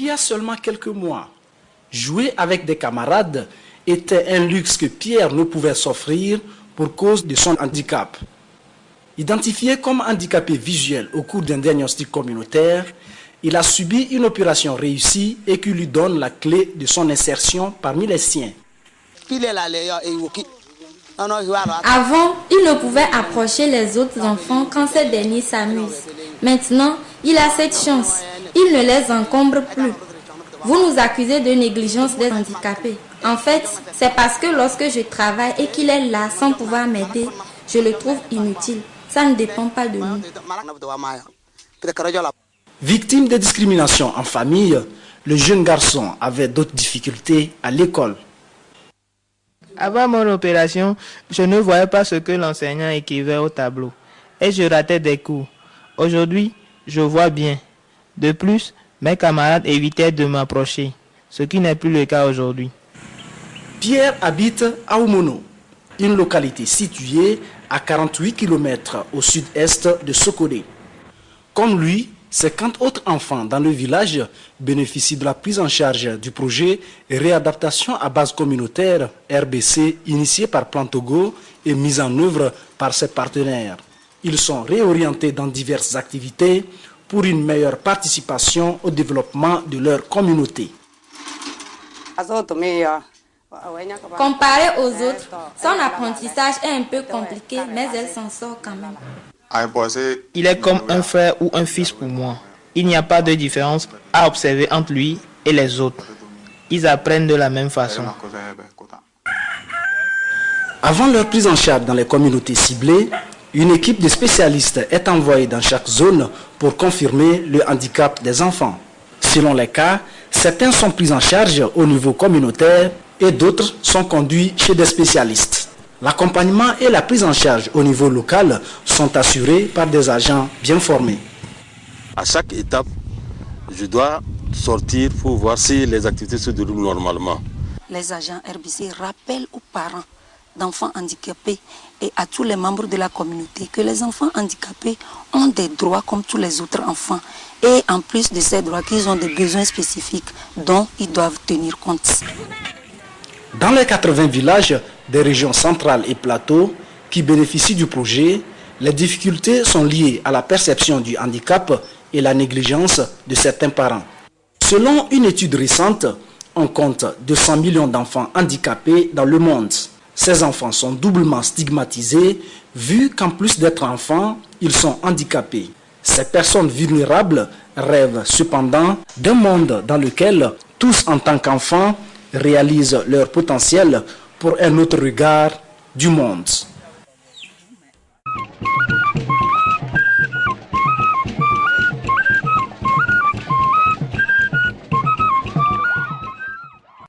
il y a seulement quelques mois, jouer avec des camarades était un luxe que Pierre ne pouvait s'offrir pour cause de son handicap. Identifié comme handicapé visuel au cours d'un diagnostic communautaire, il a subi une opération réussie et qui lui donne la clé de son insertion parmi les siens. Avant, il ne pouvait approcher les autres enfants quand ces derniers s'amusent. Maintenant, il a cette chance. Il ne les encombre plus. Vous nous accusez de négligence des handicapés. En fait, c'est parce que lorsque je travaille et qu'il est là sans pouvoir m'aider, je le trouve inutile. Ça ne dépend pas de nous. Victime de discrimination en famille, le jeune garçon avait d'autres difficultés à l'école. Avant mon opération, je ne voyais pas ce que l'enseignant écrivait au tableau et je ratais des cours. Aujourd'hui, je vois bien. De plus, mes camarades évitaient de m'approcher, ce qui n'est plus le cas aujourd'hui. Pierre habite à Oumono, une localité située à 48 km au sud-est de Sokodé. Comme lui, 50 autres enfants dans le village bénéficient de la prise en charge du projet Réadaptation à base communautaire RBC initié par Plan Togo et mis en œuvre par ses partenaires. Ils sont réorientés dans diverses activités pour une meilleure participation au développement de leur communauté. Comparé aux autres, son apprentissage est un peu compliqué, mais elle s'en sort quand même. Il est comme un frère ou un fils pour moi. Il n'y a pas de différence à observer entre lui et les autres. Ils apprennent de la même façon. Avant leur prise en charge dans les communautés ciblées, une équipe de spécialistes est envoyée dans chaque zone pour confirmer le handicap des enfants. Selon les cas, certains sont pris en charge au niveau communautaire et d'autres sont conduits chez des spécialistes. L'accompagnement et la prise en charge au niveau local sont assurés par des agents bien formés. À chaque étape, je dois sortir pour voir si les activités se déroulent normalement. Les agents RBC rappellent aux parents d'enfants handicapés et à tous les membres de la communauté que les enfants handicapés ont des droits comme tous les autres enfants. Et en plus de ces droits, qu'ils ont des besoins spécifiques dont ils doivent tenir compte. Dans les 80 villages des régions centrales et plateaux qui bénéficient du projet, les difficultés sont liées à la perception du handicap et la négligence de certains parents. Selon une étude récente, on compte 200 millions d'enfants handicapés dans le monde. Ces enfants sont doublement stigmatisés vu qu'en plus d'être enfants, ils sont handicapés. Ces personnes vulnérables rêvent cependant d'un monde dans lequel tous en tant qu'enfants réalisent leur potentiel pour un autre regard du monde.